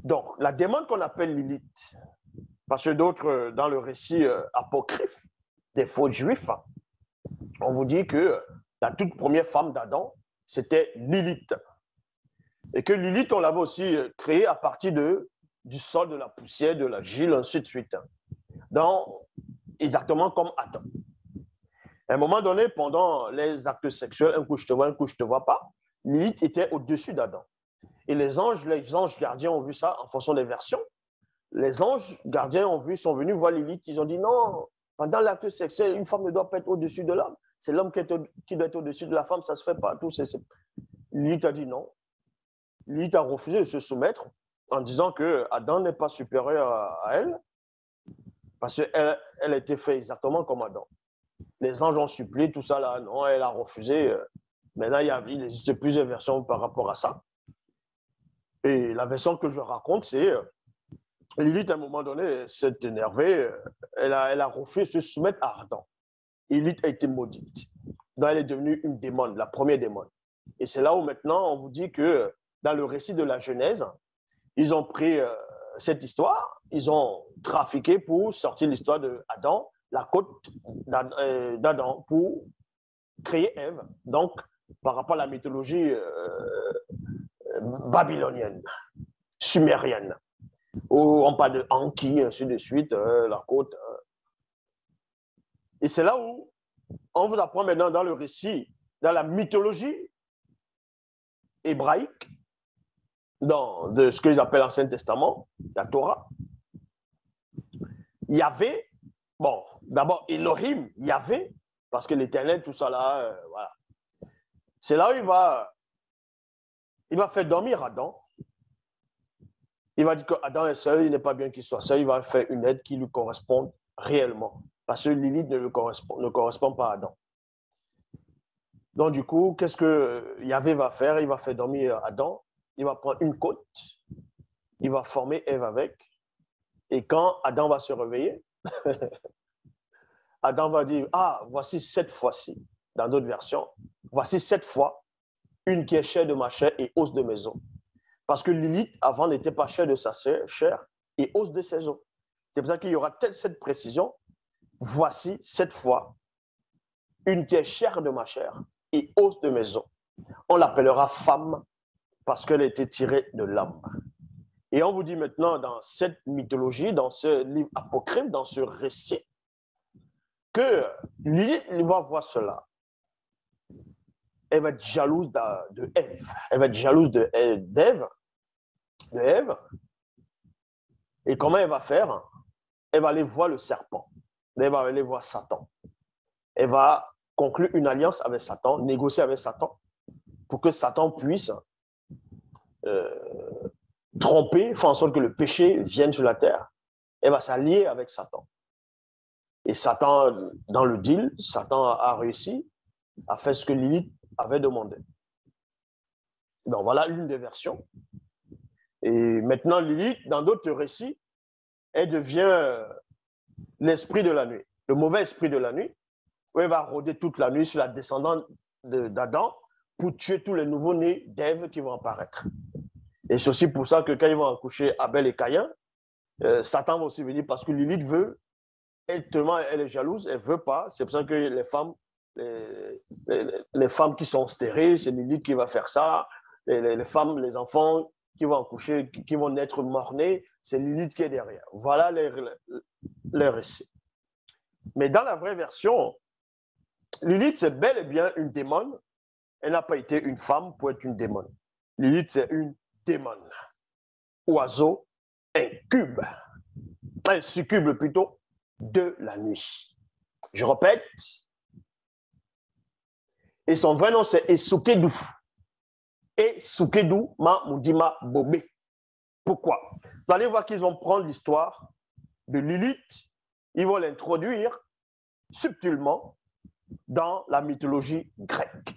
Donc, la démon qu'on appelle Lilith, parce que d'autres, dans le récit apocryphe des faux juifs, on vous dit que la toute première femme d'Adam, c'était Lilith. Et que Lilith, on l'avait aussi créée à partir du sol, de la poussière, de la gile, ainsi de suite. Donc, exactement comme Adam. À un moment donné, pendant les actes sexuels, un coup je te vois, un coup je ne te vois pas, Lilith était au-dessus d'Adam. Et les anges gardiens ont vu ça en fonction des versions. Les anges gardiens sont venus voir Lilith, ils ont dit non, pendant l'acte sexuel, une femme ne doit pas être au-dessus de l'homme. C'est l'homme qui doit être au-dessus de la femme, ça ne se fait pas. Lilith a dit non. Lilith a refusé de se soumettre en disant que Adam n'est pas supérieur à elle, parce qu'elle a été faite exactement comme Adam. Les anges ont supplié, tout ça là, non, elle a refusé. Maintenant, il existe plusieurs versions par rapport à ça. Et la version que je raconte, c'est Lilith, à un moment donné, s'est énervée, elle a refusé de se soumettre à Adam. Lilith a été maudite. Donc, elle est devenue une démon, la première démon. Et c'est là où maintenant, on vous dit que dans le récit de la Genèse, ils ont pris cette histoire, ils ont trafiqué pour sortir l'histoire d'Adam, la côte d'Adam, pour créer Ève. Donc, par rapport à la mythologie babylonienne, sumérienne, où on parle de Anki, ainsi de suite, la côte. Et c'est là où on vous apprend maintenant dans le récit, dans la mythologie hébraïque, de ce qu'ils appellent l'Ancien Testament, la Torah, Yahvé, bon, d'abord Elohim, Yahvé, parce que l'Éternel, tout ça là, voilà. C'est là où il va faire dormir Adam. Il va dire qu'Adam est seul, il n'est pas bien qu'il soit seul, il va faire une aide qui lui corresponde réellement. Parce que Lilith ne correspond pas à Adam. Donc, du coup, qu'est-ce que Yahvé va faire? Il va faire dormir Adam, il va prendre une côte, il va former Ève avec. Et quand Adam va se réveiller, Adam va dire, ah, voici cette fois-ci, dans d'autres versions, voici cette fois, une qui est chair de ma chair et os de mes os. Parce que Lilith, avant, n'était pas chair de sa chair et os de ses os. C'est pour ça qu'il y aura cette précision. Voici cette fois, une qui est chair de ma chair et os de mes os. On l'appellera femme parce qu'elle a été tirée de l'homme. Et on vous dit maintenant dans cette mythologie, dans ce livre apocryphe, dans ce récit, que Lilith va voir cela. Elle va être jalouse de Ève. Elle va être jalouse d'Ève. Et comment elle va faire? Elle va aller voir le serpent. Elle va aller voir Satan. Elle va conclure une alliance avec Satan, négocier avec Satan, pour que Satan puisse tromper, faire en sorte que le péché vienne sur la terre. Elle va s'allier avec Satan. Et Satan, dans le deal, Satan a réussi à faire ce que Lilith avait demandé. Donc voilà l'une des versions. Et maintenant, Lilith, dans d'autres récits, elle devient l'esprit de la nuit, le mauvais esprit de la nuit, où elle va rôder toute la nuit sur la descendante d'Adam pour tuer tous les nouveaux-nés d'Ève qui vont apparaître. Et c'est aussi pour ça que quand ils vont accoucher Abel et Caïn, Satan va aussi venir parce que Lilith veut, tellement elle est jalouse, elle ne veut pas. C'est pour ça que les femmes qui sont stériles, c'est Lilith qui va faire ça. Les femmes, les enfants qui vont accoucher, qui vont naître morts-nés, c'est Lilith qui est derrière. Voilà les récits. Mais dans la vraie version, Lilith, c'est bel et bien une démon. Elle n'a pas été une femme pour être une démon. Lilith, c'est une démon. Oiseau, incube, un succube plutôt, de la nuit. Je répète. Et son vrai nom, c'est Esukedu. Esukedu ma Mudima Bobé. Pourquoi? Vous allez voir qu'ils vont prendre l'histoire de Lilith, ils vont l'introduire subtilement dans la mythologie grecque.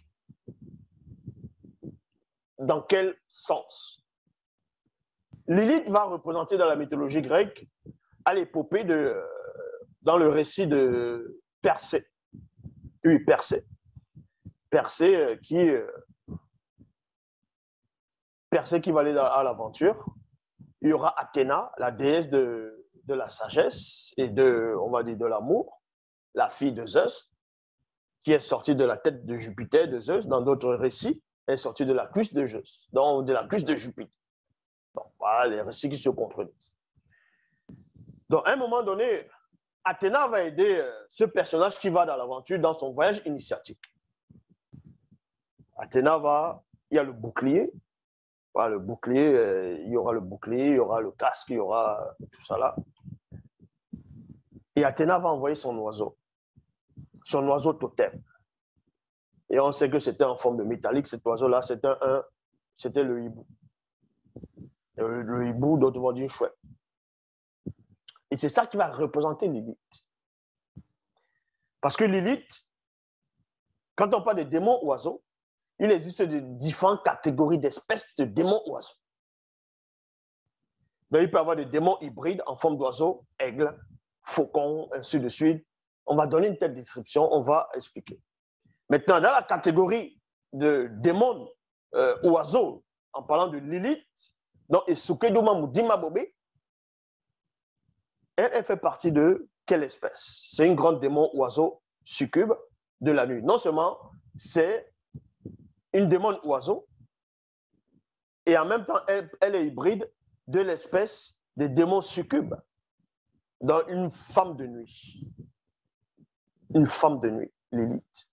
Dans quel sens? Lilith va représenter dans la mythologie grecque à l'épopée dans le récit de Persée. Oui, Persée. Persée qui va aller à l'aventure il y aura Athéna, la déesse de la sagesse et on va dire, de l'amour, la fille de Zeus, qui est sortie de la tête de Jupiter, de Zeus. Dans d'autres récits, elle est sortie de la cuisse de Zeus, donc de la cuisse de Jupiter. Donc, voilà les récits qui se contredisent. Donc, à un moment donné, Athéna va aider ce personnage qui va dans l'aventure, dans son voyage initiatique. Athéna va, il y a le bouclier. Voilà, le bouclier, il y aura le bouclier, il y aura le casque, il y aura tout ça là. Et Athéna va envoyer son oiseau totem. Et on sait que c'était en forme de métallique, cet oiseau-là, c'était le hibou. Le hibou, d'autres vont dire chouette. Et c'est ça qui va représenter Lilith. Parce que Lilith, quand on parle de démons oiseaux, il existe de différentes catégories d'espèces de démons oiseaux. Donc, il peut y avoir des démons hybrides en forme d'oiseau, aigle, faucon, ainsi de suite. On va donner une telle description, on va expliquer. Maintenant, dans la catégorie de démons oiseaux, en parlant de Lilith, donc Esukeduma Mudima Bobé, elle fait partie de quelle espèce? C'est une grande démon oiseau succube de la nuit. Non seulement c'est une démon oiseau, et en même temps, elle est hybride de l'espèce des démons succubes dans une femme de nuit. Une femme de nuit, Lilith.